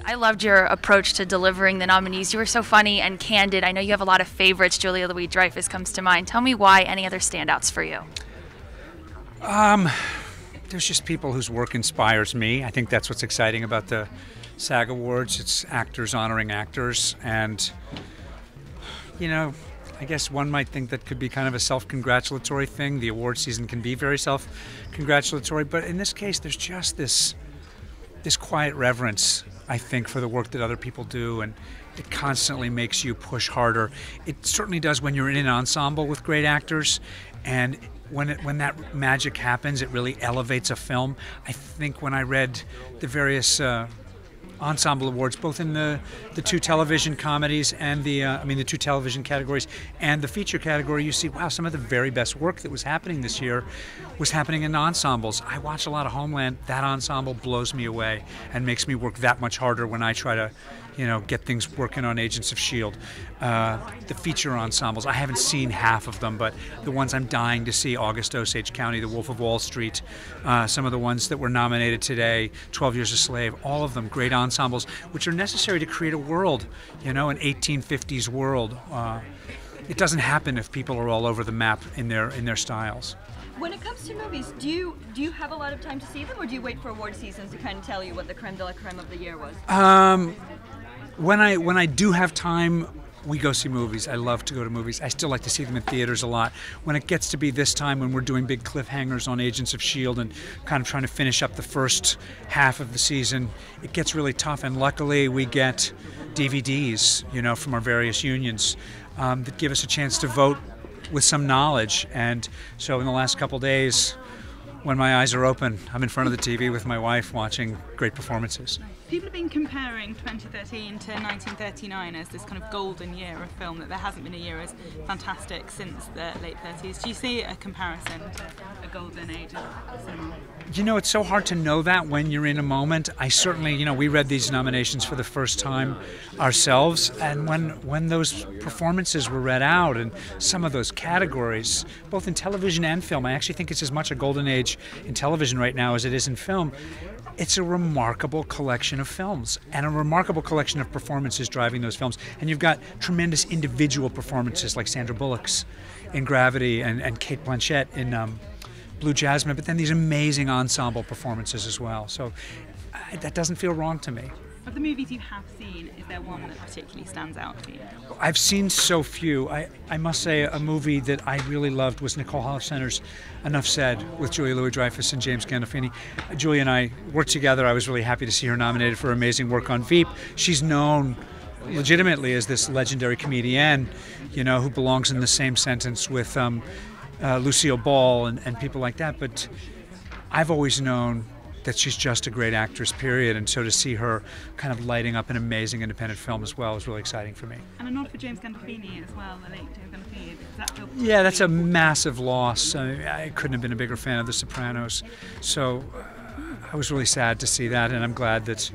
I loved your approach to delivering the nominees. You were so funny and candid. I know you have a lot of favorites. Julia Louis-Dreyfus comes to mind. Tell me why, any other standouts for you? There's just people whose work inspires me. I think that's what's exciting about the SAG Awards. It's actors honoring actors. And, you know, I guess one might think that could be kind of a self-congratulatory thing. The award season can be very self-congratulatory. But in this case, there's just this quiet reverence, I think, for the work that other people do, and it constantly makes you push harder. It certainly does when you're in an ensemble with great actors, and when that magic happens, it really elevates a film. I think when I read the various ensemble awards, both in the two television comedies and the two television categories and the feature category, you see, wow, some of the very best work that was happening this year was happening in ensembles. I watch a lot of Homeland. That ensemble blows me away and makes me work that much harder when I try to, get things working on Agents of S.H.I.E.L.D. The feature ensembles, I haven't seen half of them, but the ones I'm dying to see, August Osage County, The Wolf of Wall Street, some of the ones that were nominated today, 12 Years a Slave, all of them great ensembles, which are necessary to create a world, an 1850s world. It doesn't happen if people are all over the map in their styles. When it comes to movies, do you have a lot of time to see them, or do you wait for award seasons to kind of tell you what the creme de la creme of the year was? When I do have time, we go see movies. I love to go to movies. I still like to see them in theaters a lot. When it gets to be this time, when we're doing big cliffhangers on Agents of S.H.I.E.L.D. and kind of trying to finish up the first half of the season, it gets really tough. And luckily, we get DVDs, from our various unions that give us a chance to vote with some knowledge. And so in the last couple days, when my eyes are open, I'm in front of the TV with my wife watching great performances. People have been comparing 2013 to 1939 as this kind of golden year of film, that there hasn't been a year as fantastic since the late 30s. Do you see a comparison to a golden age of cinema? It's so hard to know that when you're in a moment. I certainly, we read these nominations for the first time ourselves, and when those performances were read out and some of those categories, both in television and film, I actually think it's as much a golden age in television right now as it is in film. It's a remarkable collection of films and a remarkable collection of performances driving those films. And you've got tremendous individual performances like Sandra Bullock's in Gravity and Cate Blanchett in Blue Jasmine, but then these amazing ensemble performances as well. So that doesn't feel wrong to me. Of the movies you have seen, is there one that particularly stands out for you? I've seen so few. I must say a movie that I really loved was Nicole Holofcener's Enough Said with Julia Louis-Dreyfus and James Gandolfini. Julia and I worked together. I was really happy to see her nominated for amazing work on Veep. She's known legitimately as this legendary comedienne, who belongs in the same sentence with Lucille Ball and people like that. But I've always known that she's just a great actress, period, and so to see her kind of lighting up an amazing independent film as well is really exciting for me. And a nod for James Gandolfini as well, the late James Gandolfini. Does that feel Yeah, that's a massive loss. I couldn't have been a bigger fan of The Sopranos, so I was really sad to see that, and I'm glad that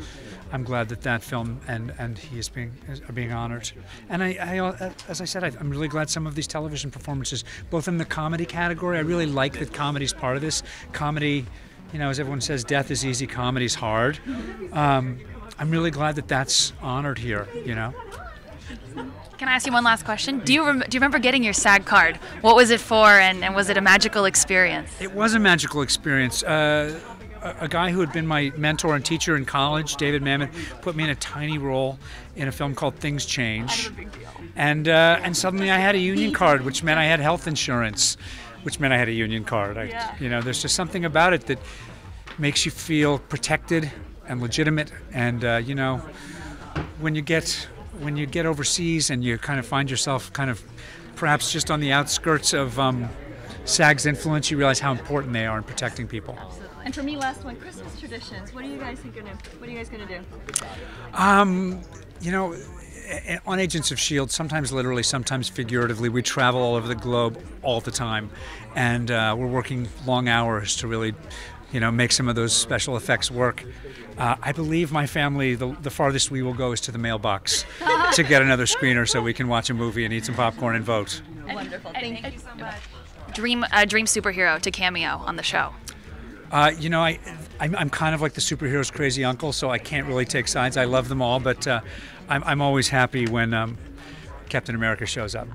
that film and he are being honored. And I as I said, I'm really glad some of these television performances, both in the comedy category, I really like that comedy's part of this. Comedy, as everyone says, death is easy, comedy's hard. I'm really glad that that's honored here, Can I ask you one last question? Do you remember getting your SAG card? What was it for, and was it a magical experience? It was a magical experience. A guy who had been my mentor and teacher in college, David Mamet, put me in a tiny role in a film called Things Change. And suddenly I had a union card, which meant I had health insurance, which meant I had a union card. There's just something about it that makes you feel protected and legitimate. And when you get overseas and you kind of find yourself kind of perhaps just on the outskirts of SAG's influence, you realize how important they are in protecting people. And for me, last one, Christmas traditions. What are you guys gonna do? On Agents of S.H.I.E.L.D., sometimes literally, sometimes figuratively, we travel all over the globe all the time, and we're working long hours to really, make some of those special effects work. I believe my family, the farthest we will go is to the mailbox to get another screener so we can watch a movie and eat some popcorn and vote. Wonderful. Thank you so much. Dream superhero to cameo on the show. You know, I'm kind of like the superhero's crazy uncle, so I can't really take sides. I love them all, but I'm always happy when Captain America shows up.